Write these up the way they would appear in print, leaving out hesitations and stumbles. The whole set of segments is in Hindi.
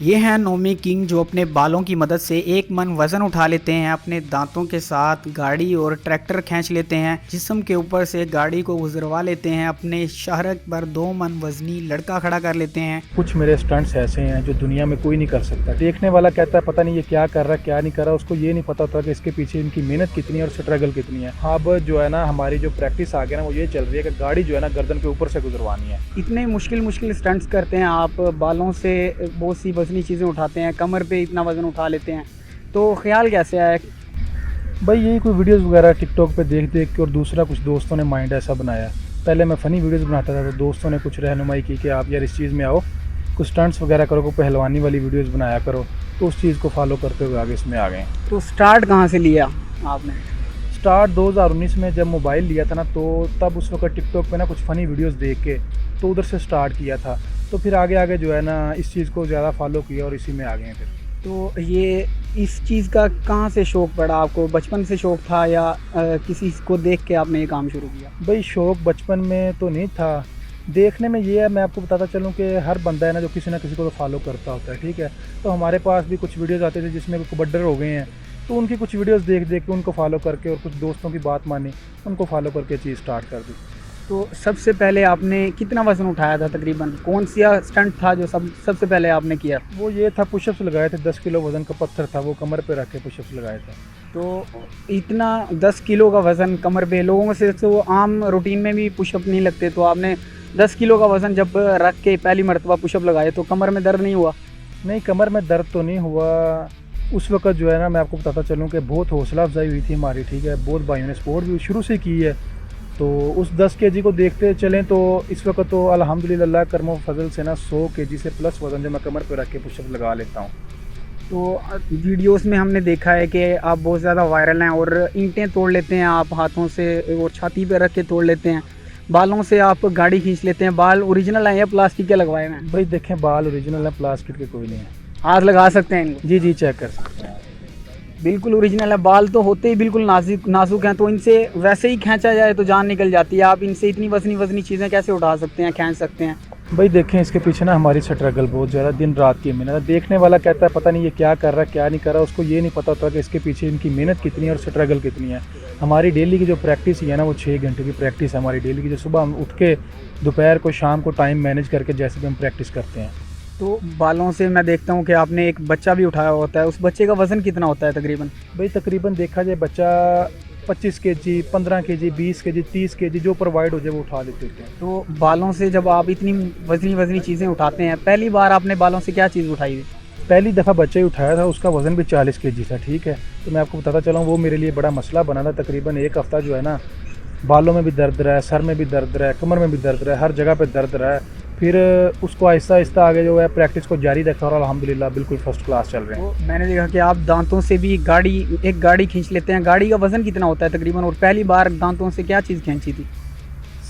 ये हैं नोमी किंग जो अपने बालों की मदद से एक मन वजन उठा लेते हैं, अपने दांतों के साथ गाड़ी और ट्रैक्टर खींच लेते हैं, जिस्म के ऊपर से गाड़ी को गुजरवा लेते हैं, अपने शहर पर 2 मन वजनी लड़का खड़ा कर लेते हैं। कुछ मेरे स्टंट्स ऐसे हैं जो दुनिया में कोई नहीं कर सकता। देखने वाला कहता है पता नहीं ये क्या कर रहा है क्या नहीं कर रहा, उसको ये नहीं पता होता कि इसके पीछे इनकी मेहनत कितनी है और स्ट्रगल कितनी है। अब जो है ना हमारी जो प्रैक्टिस आ गया ना वो ये चल रही है कि गाड़ी जो है ना गर्दन के ऊपर से गुजरवानी है। इतने मुश्किल स्टंट्स करते हैं आप, बालों से बहुत सी वजनी चीज़ें उठाते हैं, कमर पे इतना वजन उठा लेते हैं, तो ख्याल कैसे आया? भाई यही कोई वीडियोस वगैरह टिकटॉक पे देख देख के और दूसरा कुछ दोस्तों ने माइंड ऐसा बनाया। पहले मैं फ़नी वीडियोस बनाता था तो दोस्तों ने कुछ रहनुमाई की कि आप यार इस चीज़ में आओ, कुछ स्टंट्स वगैरह करो, कोई पहलवानी वाली वीडियोस बनाया करो, तो उस चीज़ को फॉलो करते हुए आगे इसमें आ गए। तो स्टार्ट कहाँ से लिया आपने? स्टार्ट 2019 में जब मोबाइल लिया था ना, तो तब उस वक्त टिकटॉक पे ना कुछ फ़नी वीडियोस देख के तो उधर से स्टार्ट किया था। तो फिर आगे आगे जो है ना इस चीज़ को ज़्यादा फॉलो किया और इसी में आ गए हैं फिर। तो ये इस चीज़ का कहाँ से शौक़ पड़ा आपको? बचपन से शौक़ था या किसी को देख के आपने ये काम शुरू किया? भाई शौक़ बचपन में तो नहीं था, देखने में ये है। मैं आपको बताता चलूँ कि हर बंदा है ना जो किसी ना किसी को तो फॉलो करता होता है, ठीक है। तो हमारे पास भी कुछ वीडियोस आते थे जिसमें कबड्डर हो गए हैं, तो उनकी कुछ वीडियोस देख देख के उनको फॉलो करके और कुछ दोस्तों की बात मानी, उनको फॉलो करके चीज़ स्टार्ट कर दी। तो सबसे पहले आपने कितना वज़न उठाया था तकरीबन? कौन सा स्टंट था जो सबसे पहले आपने किया? वो ये था, पुशअप्स लगाए थे। 10 किलो वज़न का पत्थर था, वो कमर पे रख के पुशअप्स लगाए थे। तो इतना 10 किलो का वज़न कमर पे, लोगों से तो आम रूटीन में भी पुशअप नहीं लगते, तो आपने 10 किलो का वज़न जब रख के पहली मरतबा पुशअप लगाए तो कमर में दर्द नहीं हुआ? नहीं, कमर में दर्द तो नहीं हुआ। उस वक्त जो है ना मैं आपको बताता चलूँ कि बहुत हौसला अफजाई हुई थी हमारी, ठीक है। बहुत भाइयों ने सपोर्ट भी शुरू से की है। तो उस 10 केजी को देखते चलें तो इस वक्त तो अल्हम्दुलिल्लाह करमो फजल से ना 100 केजी से प्लस वज़न जो मैं कमर पे रख के पुशअप लगा लेता हूँ। तो वीडियोस में हमने देखा है कि आप बहुत ज़्यादा वायरल हैं और ईंटें तोड़ लेते हैं आप हाथों से और छाती पे रख के तोड़ लेते हैं, बालों से आप गाड़ी खींच लेते हैं। बाल ओरिजिनल हैं या प्लास्टिक के लगवाए हैं? भाई देखें, बाल ओरिजिनल है, प्लास्टिक के कोई नहीं है। हाथ लगा सकते हैं इनको? जी जी, चेक कर सकते हैं। बिल्कुल ओरिजिनल है। बाल तो होते ही बिल्कुल नाजुक हैं, तो इनसे वैसे ही खींचा जाए तो जान निकल जाती है। आप इनसे इतनी वजनी चीज़ें कैसे उठा सकते हैं, खींच सकते हैं? भाई देखें, इसके पीछे ना हमारी स्ट्रगल बहुत ज़्यादा, दिन रात की मेहनत। देखने वाला कहता है पता नहीं ये क्या कर रहा है क्या नहीं कर रहा, उसको ये नहीं पता होता कि इसके पीछे इनकी मेहनत कितनी है और स्ट्रगल कितनी है। हमारी डेली की जो प्रैक्टिस है ना वो 6 घंटे की प्रैक्टिस है हमारी डेली की, जो सुबह हम उठ के दोपहर को शाम को टाइम मैनेज करके जैसे भी हम प्रैक्टिस करते हैं। तो बालों से मैं देखता हूँ कि आपने एक बच्चा भी उठाया होता है, उस बच्चे का वज़न कितना होता है तकरीबन? भाई तकरीबन देखा जाए बच्चा 25 केजी, 15 केजी, 20 केजी, 30 केजी जो प्रोवाइड हो जाए वो उठा लेते हैं। तो बालों से जब आप इतनी वजनी चीज़ें उठाते हैं, पहली बार आपने बालों से क्या चीज़ उठाई थी? पहली दफ़ा बच्चा ही उठाया था, उसका वज़न भी 40 केजी था, ठीक है। तो मैं आपको बताता चला हूँ वो मेरे लिए बड़ा मसला बना था। तकरीबन 1 हफ़्ता जो है ना बालों में भी दर्द रहा है, सर में भी दर्द रहा है, कमर में भी दर्द रहा है, हर जगह पे दर्द रहा है। फिर उसको आहिस्ता आहिस्ता आगे जो है प्रैक्टिस को जारी रखा और अल्हम्दुलिल्लाह बिल्कुल फर्स्ट क्लास चल रहे हैं। तो मैंने देखा कि आप दांतों से भी एक गाड़ी खींच लेते हैं। गाड़ी का वज़न कितना होता है तकरीबन, और पहली बार दांतों से क्या चीज़ खींची थी?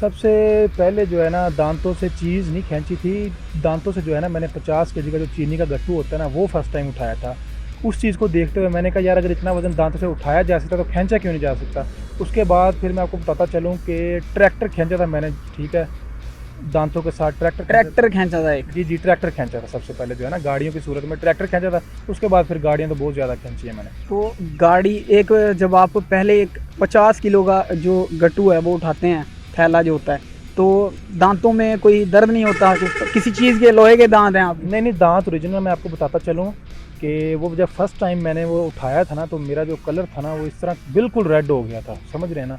सबसे पहले जो है ना दांतों से चीज़ नहीं खींची थी, दांतों से जो है ना मैंने 50 केजी का जो चीनी का गट्टू होता है ना वो फर्स्ट टाइम उठाया था। उस चीज़ को देखते हुए मैंने कहा यार अगर इतना वज़न दांतों से उठाया जा सकता तो खींचा क्यों नहीं जा सकता। उसके बाद फिर मैं आपको बताता चलूँ कि ट्रैक्टर खींचा था मैंने, ठीक है। दांतों के साथ ट्रैक्टर खींचा था एक? जी जी, ट्रैक्टर खींचा था सबसे पहले जो है ना, गाड़ियों की सूरत में ट्रैक्टर खींचा था। उसके बाद फिर गाड़ियाँ तो बहुत ज़्यादा खींची है मैंने। तो गाड़ी एक, जब आप पहले एक 50 किलो का जो गट्टू है वो उठाते हैं, थैला जो होता है, तो दांतों में कोई दर्द नहीं होता? किसी चीज़ के लोहे के दांत हैं आप? नहीं, दांत ओरिजिनल। मैं आपको बताता चलूँ कि वो जब फर्स्ट टाइम मैंने वो उठाया था ना तो मेरा जो कलर था ना वो इस तरह बिल्कुल रेड हो गया था, समझ रहे हैं ना।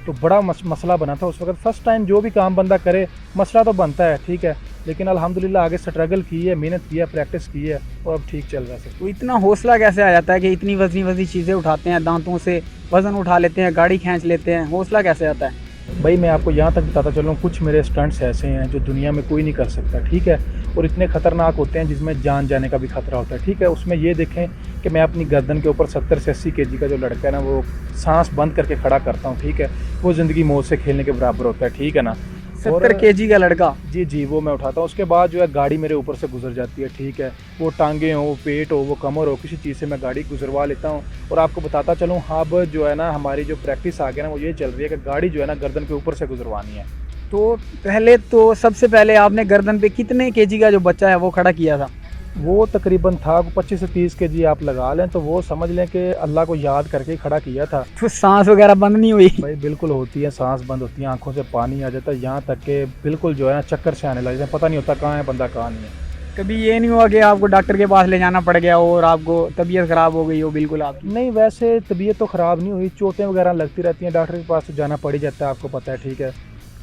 तो बड़ा मसला बना था उस वक्त। फर्स्ट टाइम जो भी काम बंदा करे मसला तो बनता है, ठीक है, लेकिन अल्हम्दुलिल्लाह आगे स्ट्रगल की है, मेहनत की है, प्रैक्टिस की है और अब ठीक चल रहा है। तो इतना हौसला कैसे आ जाता है कि इतनी वजनी चीज़ें उठाते हैं, दांतों से वज़न उठा लेते हैं, गाड़ी खींच लेते हैं, हौसला कैसे आता है? भाई मैं आपको यहाँ तक बताता चलूँ, कुछ मेरे स्टंट्स ऐसे हैं जो दुनिया में कोई नहीं कर सकता, ठीक है, और इतने ख़तरनाक होते हैं जिसमें जान जाने का भी खतरा होता है, ठीक है। उसमें ये देखें कि मैं अपनी गर्दन के ऊपर 70 से 80 केजी का जो लड़का है ना वो सांस बंद करके खड़ा करता हूँ, ठीक है। वो ज़िंदगी मौत से खेलने के बराबर होता है, ठीक है ना। 70 केजी का लड़का? जी जी, वो मैं उठाता हूँ। उसके बाद जो है गाड़ी मेरे ऊपर से गुजर जाती है, ठीक है। वो टांगे हो, वो पेट हो, वो कमर हो, किसी चीज़ से मैं गाड़ी गुजरवा लेता हूँ। और आपको बताता चलूँ अब जो है ना हमारी जो प्रैक्टिस आ गया ना वो ये चल रही है कि गाड़ी जो है ना गर्दन के ऊपर से गुजरवानी है। तो सबसे पहले आपने गर्दन पे कितने केजी का जो बच्चा है वो खड़ा किया था? वो तकरीबन था 25 से 30 केजी आप लगा लें, तो वो समझ लें कि अल्लाह को याद करके ही खड़ा किया था। तो सांस वगैरह बंद नहीं हुई? भाई बिल्कुल होती है, सांस बंद होती है, आंखों से पानी आ जाता है, यहाँ तक कि बिल्कुल जो है ना चक्कर से आने लग जाते हैं, पता नहीं होता कहाँ है बंदा कहाँ नहीं है। कभी ये नहीं हुआ कि आपको डॉक्टर के पास ले जाना पड़ गया और आपको तबीयत ख़राब हो गई हो बिल्कुल आपकी? नहीं, वैसे तबीयत तो ख़राब नहीं हुई, चोटें वगैरह लगती रहती हैं, डॉक्टर के पास तो जाना पड़ ही जाता है, आपको पता है, ठीक है।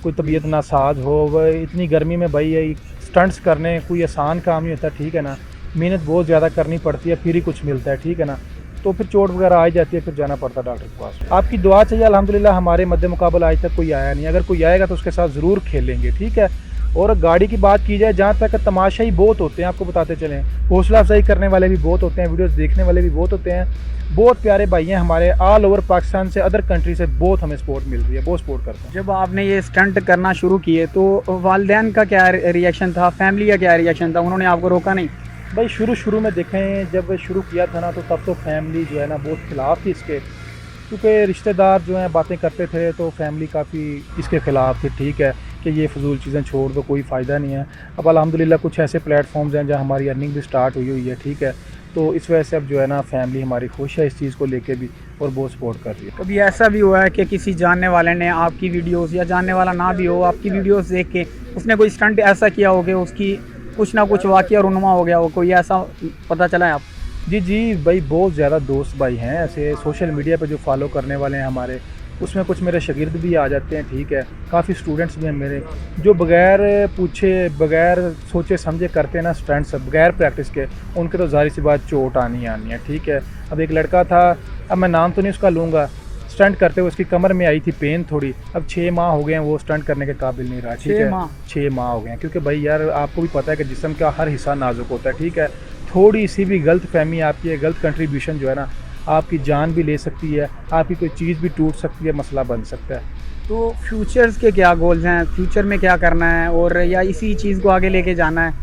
कोई तबीयत नासाज हो, वह इतनी गर्मी में भाई ये स्टंट्स करने कोई आसान काम नहीं होता, ठीक है ना, मेहनत बहुत ज़्यादा करनी पड़ती है, फिर ही कुछ मिलता है, ठीक है ना। तो फिर चोट वगैरह आ ही जाती है, फिर जाना पड़ता है डॉक्टर के पास। आपकी दुआ चाहिए, अल्हम्दुलिल्लाह हमारे मद्दे मुकाबला आज तक कोई आया नहीं, अगर कोई आएगा तो उसके साथ ज़रूर खेलेंगे, ठीक है। और गाड़ी की बात की जाए, जहाँ तक तमाशाई बहुत होते हैं, आपको बताते चलें, हौसला अफजाई करने वाले भी बहुत होते हैं, वीडियोस देखने वाले भी बहुत होते हैं, बहुत प्यारे भाई हैं हमारे, ऑल ओवर पाकिस्तान से, अदर कंट्री से बहुत हमें सपोर्ट मिल रही है, बहुत सपोर्ट करते हैं। जब आपने ये स्टंट करना शुरू किए तो वालिदैन का क्या रिएक्शन था, फैमिली का क्या रिएक्शन था, उन्होंने आपको रोका नहीं? भाई शुरू में देखें, जब शुरू किया था ना, तो तब तो फैमिली जो है ना बहुत खिलाफ थी इसके, क्योंकि रिश्तेदार जो हैं बातें करते थे, तो फैमिली काफ़ी इसके ख़िलाफ़ थी, ठीक है, कि ये फजूल चीज़ें छोड़ दो, कोई फ़ायदा नहीं है। अब अल्हम्दुलिल्लाह कुछ ऐसे प्लेटफॉर्म्स हैं जहाँ हमारी अर्निंग भी स्टार्ट हुई है, ठीक है, तो इस वजह से अब जो है ना फैमिली हमारी खुश है इस चीज़ को लेके भी, और बहुत सपोर्ट कर रही है। कभी ऐसा भी हुआ है कि किसी जानने वाले ने आपकी वीडियोस, या जानने वाला ना भी हो, आपकी वीडियोस देख के उसने कोई स्टंट ऐसा किया हो कि उसकी कुछ ना कुछ वाक़या रुनुमा हो गया हो, कोई ऐसा पता चला है आप? जी भाई, बहुत ज़्यादा दोस्त भाई हैं ऐसे सोशल मीडिया पे जो फॉलो करने वाले हैं हमारे, उसमें कुछ मेरे शागिर्द भी आ जाते हैं, ठीक है, काफ़ी स्टूडेंट्स भी हैं मेरे, जो बगैर पूछे बगैर सोचे समझे करते हैं ना स्टंट्स, बगैर प्रैक्टिस के, उनके तो ज़ाहिर सी बात चोट आनी है, ठीक है। अब एक लड़का था, अब मैं नाम तो नहीं उसका लूँगा, स्टंट करते हुए उसकी कमर में आई थी पेन थोड़ी, अब 6 माह हो गए हैं वो स्टंट करने के काबिल नहीं रहा, ठीक है, 6 माह हो गए हैं, क्योंकि भाई यार आपको भी पता है कि जिस्म का हर हिस्सा नाजुक होता है, ठीक है, थोड़ी सी भी गलत फहमी आपकी है, गलत कंट्रीब्यूशन जो है ना, आपकी जान भी ले सकती है, आपकी कोई चीज़ भी टूट सकती है, मसला बन सकता है। तो फ्यूचर्स के क्या गोल्स हैं, फ्यूचर में क्या करना है, और या इसी चीज़ को आगे लेके जाना है?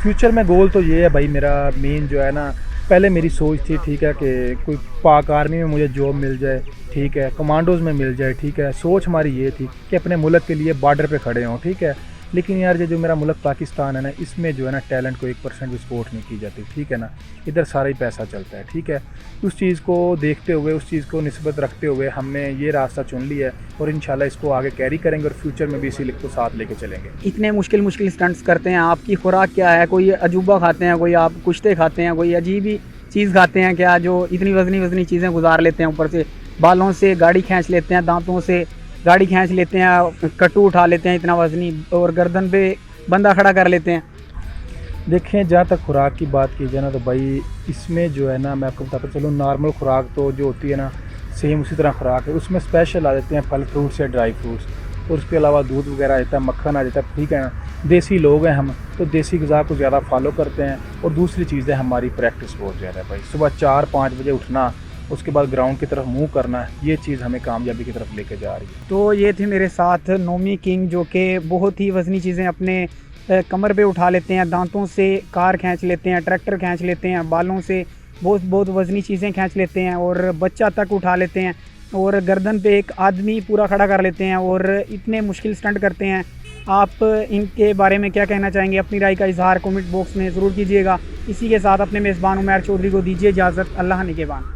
फ्यूचर में गोल तो ये है भाई, मेरा मेन जो है ना, पहले मेरी सोच थी, ठीक है, कि कोई पाक आर्मी में मुझे जॉब मिल जाए, ठीक है, कमांडोज़ में मिल जाए, ठीक है, सोच हमारी ये थी कि अपने मुल्क के लिए बॉर्डर पे खड़े हों, ठीक है। लेकिन यार ये जो मेरा मुल्क पाकिस्तान है ना, इसमें जो है ना टैलेंट को 1% भी सपोर्ट नहीं की जाती, ठीक है ना, इधर सारा ही पैसा चलता है, ठीक है। उस चीज़ को देखते हुए, उस चीज़ को निस्बत रखते हुए हमने ये रास्ता चुन लिया है, और इंशाल्लाह इसको आगे कैरी करेंगे, और फ्यूचर में भी इसी को साथ लेके चलेंगे। इतने मुश्किल स्टंट्स करते हैं, आपकी खुराक क्या है? कोई अजूबा खाते हैं, कोई आप कुश्ते खाते हैं, कोई अजीब ही चीज़ खाते हैं क्या, जो इतनी वजनी चीज़ें गुजार लेते हैं, ऊपर से बालों से गाड़ी खींच लेते हैं, दांतों से गाड़ी खींच लेते हैं, कट्टू उठा लेते हैं इतना वजनी, और गर्दन पे बंदा खड़ा कर लेते हैं? देखें, जहाँ तक खुराक की बात की जाए ना, तो भाई इसमें जो है ना, मैं आपको बताता चलूँ, नॉर्मल खुराक तो जो होती है ना, सेम उसी तरह खुराक है, उसमें स्पेशल आ जाते हैं फल फ्रूट्स या ड्राई फ्रूट्स, और उसके अलावा दूध वगैरह आ जाता है, मक्खन आ जाता है, ठीक है ना। देसी लोग हैं हम, तो देसी ग़िज़ा को ज़्यादा फॉलो करते हैं, और दूसरी चीज़ है हमारी प्रैक्टिस बहुत ज़्यादा है भाई, सुबह 4-5 बजे उठना, उसके बाद ग्राउंड की तरफ मुँह करना है, ये चीज़ हमें कामयाबी की तरफ लेके जा रही है। तो ये थे मेरे साथ नोमी किंग, जो कि बहुत ही वज़नी चीज़ें अपने कमर पे उठा लेते हैं, दांतों से कार खींच लेते हैं, ट्रैक्टर खींच लेते हैं, बालों से बहुत वज़नी चीज़ें खींच लेते हैं, और बच्चा तक उठा लेते हैं, और गर्दन पे एक आदमी पूरा खड़ा कर लेते हैं, और इतने मुश्किल स्टंट करते हैं। आप इनके बारे में क्या कहना चाहेंगे? अपनी राय का इजहार कमेंट बॉक्स में ज़रूर कीजिएगा। इसी के साथ अपने मेज़बान उमैर चौधरी को दीजिए इजाज़त। अल्लाह निगहबान।